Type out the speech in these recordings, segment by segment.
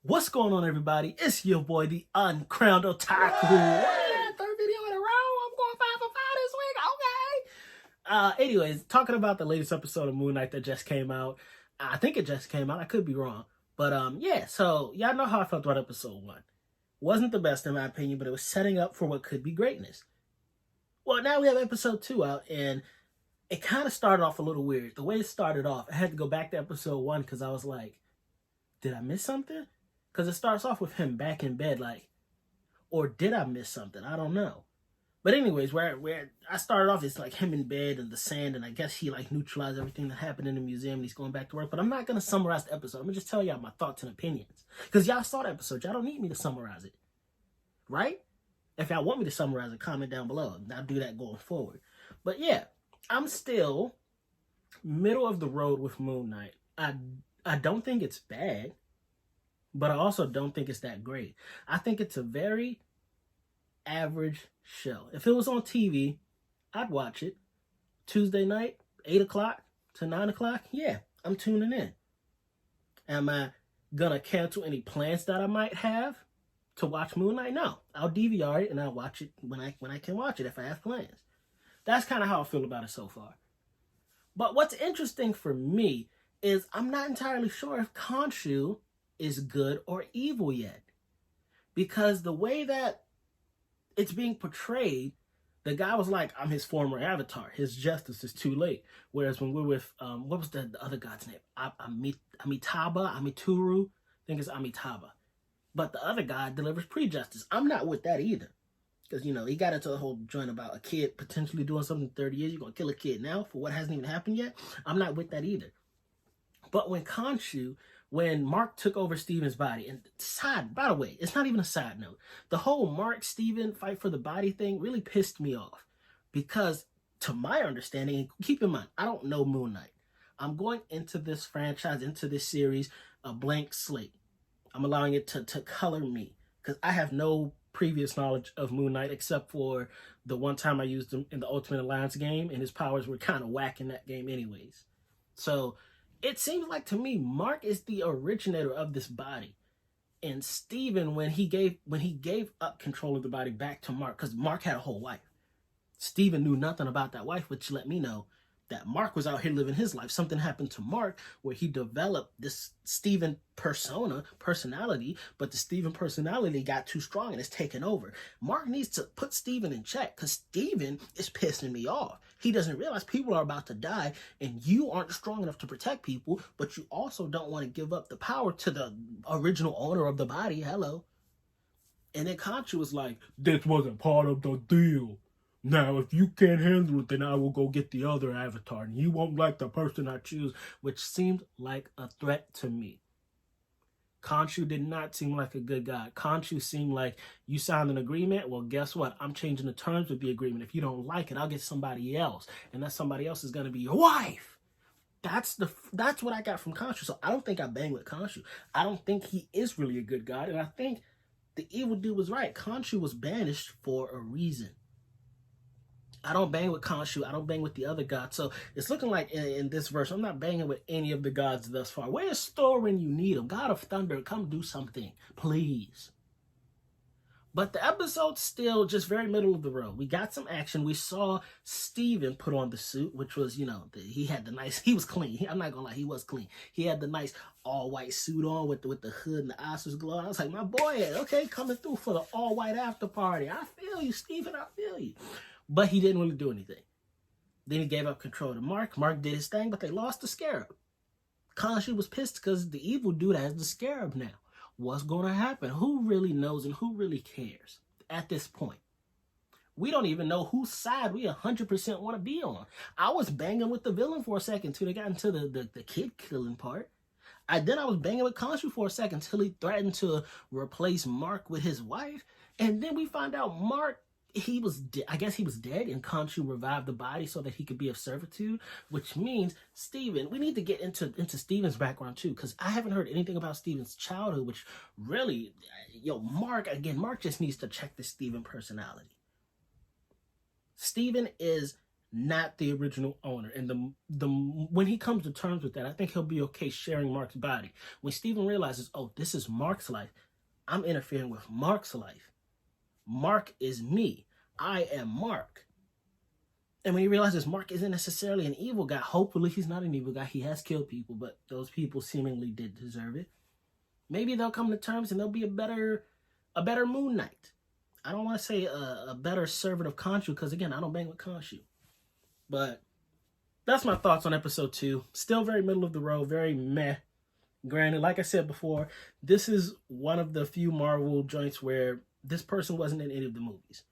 What's going on, everybody? It's your boy, the Uncrowned Otaku. Third video in a row. I'm going 5 for 5 this week. Okay. Anyways, talking about the latest episode of Moon Knight that just came out. I think it just came out. I could be wrong. But yeah, so y'all know how I felt about episode 1. Wasn't the best in my opinion, but it was setting up for what could be greatness. Well, now we have episode 2 out, and it kind of started off a little weird. The way it started off, I had to go back to episode 1 because I was like, did I miss something? Because it starts off with him back in bed, like, or did I miss something? I don't know. But anyways, where I started off, it's like him in bed and the sand, and I guess he like neutralized everything that happened in the museum and he's going back to work. But I'm not going to summarize the episode. I'm going to just tell y'all my thoughts and opinions. Because y'all saw the episode. Y'all don't need me to summarize it. Right? If y'all want me to summarize it, comment down below. And I'll do that going forward. But yeah, I'm still middle of the road with Moon Knight. I don't think it's bad. But I also don't think it's that great. I think it's a very average show. If it was on TV, I'd watch it. Tuesday night, 8 o'clock to 9 o'clock, yeah, I'm tuning in. Am I gonna cancel any plans that I might have to watch Moon Knight? No. I'll DVR it and I'll watch it when I can watch it if I have plans. That's kind of how I feel about it so far. But what's interesting for me is I'm not entirely sure if Khonshu is good or evil yet, because the way that it's being portrayed, the guy was like, I'm his former avatar, his justice is too late. Whereas when we're with what was the other god's name, Amituru, I think it's Amitabha, but the other god delivers pre-justice. I'm not with that either, because he got into the whole joint about a kid potentially doing something in 30 years. You're gonna kill a kid now for what hasn't even happened yet. I'm not with that either. But when Mark took over Steven's body, and by the way, it's not even a side note. The whole Mark-Steven fight for the body thing really pissed me off. Because, to my understanding, and keep in mind, I don't know Moon Knight. I'm going into this franchise, into this series, a blank slate. I'm allowing it to color me. Because I have no previous knowledge of Moon Knight, except for the one time I used him in the Ultimate Alliance game, and his powers were kind of whack in that game anyways. So it seems like to me, Mark is the originator of this body. And Steven, when he gave up control of the body back to Mark, because Mark had a whole wife. Steven knew nothing about that wife, which let me know that Mark was out here living his life. Something happened to Mark where he developed this Steven personality, but the Steven personality got too strong and it's taken over. Mark needs to put Steven in check, because Steven is pissing me off. He doesn't realize people are about to die and you aren't strong enough to protect people, but you also don't want to give up the power to the original owner of the body. Hello. And then Khonshu was like, this wasn't part of the deal. Now, if you can't handle it, then I will go get the other avatar, and you won't like the person I choose, which seemed like a threat to me. Khonshu did not seem like a good guy. Khonshu seemed like, you signed an agreement, well, guess what? I'm changing the terms of the agreement. If you don't like it, I'll get somebody else, and that somebody else is going to be your wife. That's what I got from Khonshu. So I don't think I bang with Khonshu. I don't think he is really a good god, and I think the evil dude was right. Khonshu was banished for a reason. I don't bang with Khonshu. I don't bang with the other gods. So it's looking like in this verse, I'm not banging with any of the gods thus far. Where's Thor when you need him? God of Thunder, come do something, please. But the episode's still just very middle of the road. We got some action. We saw Steven put on the suit, which was, he had the nice, he was clean. I'm not going to lie, he was clean. He had the nice all-white suit on with the hood and the eyes was glowing. I was like, my boy, okay, coming through for the all-white after party. I feel you, Steven, I feel you. But he didn't really do anything. Then he gave up control to Mark. Mark did his thing, but they lost the Scarab. Khonshu was pissed because the evil dude has the Scarab now. What's going to happen? Who really knows and who really cares at this point? We don't even know whose side we 100% want to be on. I was banging with the villain for a second till they got into the kid killing part. Then I was banging with Khonshu for a second till he threatened to replace Mark with his wife. And then we find out Mark, I guess he was dead, and Khonshu revived the body so that he could be of servitude, which means Steven, we need to get into Steven's background too, because I haven't heard anything about Steven's childhood, which really, Mark just needs to check the Steven personality. Steven is not the original owner. And the when he comes to terms with that, I think he'll be okay sharing Mark's body. When Steven realizes, oh, this is Mark's life, I'm interfering with Mark's life. Mark is me. I am Mark. And when he realizes Mark isn't necessarily an evil guy, hopefully he's not an evil guy. He has killed people, but those people seemingly did deserve it. Maybe they'll come to terms and there'll be a better Moon Knight. I don't want to say a better servant of Khonshu, because again, I don't bang with Khonshu. But that's my thoughts on episode 2. Still very middle of the road, very meh. Granted, like I said before, this is one of the few Marvel joints where this person wasn't in any of the movies.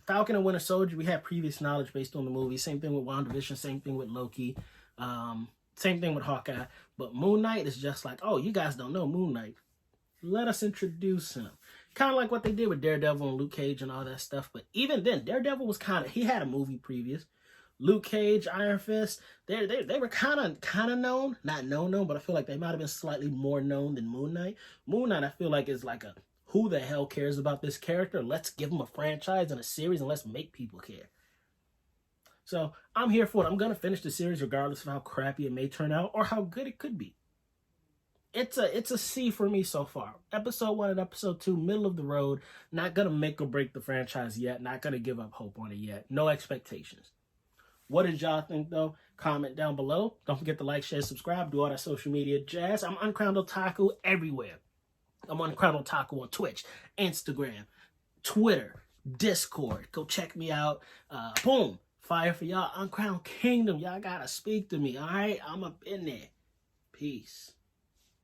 Falcon and Winter Soldier, we had previous knowledge based on the movie. Same thing with WandaVision, same thing with Loki, same thing with Hawkeye. But Moon Knight is just like, oh, you guys don't know Moon Knight. Let us introduce him. Kind of like what they did with Daredevil and Luke Cage and all that stuff. But even then, Daredevil was he had a movie previous. Luke Cage, Iron Fist, they were kind of known. Not known, but I feel like they might have been slightly more known than Moon Knight. Moon Knight, I feel like, is like a, who the hell cares about this character? Let's give him a franchise and a series and let's make people care. So I'm here for it. I'm going to finish the series regardless of how crappy it may turn out or how good it could be. It's a C for me so far. Episode 1 and episode 2, middle of the road. Not going to make or break the franchise yet. Not going to give up hope on it yet. No expectations. What did y'all think, though? Comment down below. Don't forget to like, share, subscribe. Do all that social media jazz. I'm Uncrowned Otaku everywhere. I'm Uncrowned Otaku on Twitch, Instagram, Twitter, Discord. Go check me out. Boom. Fire for y'all. Uncrowned Kingdom. Y'all gotta speak to me, all right? I'm up in there. Peace.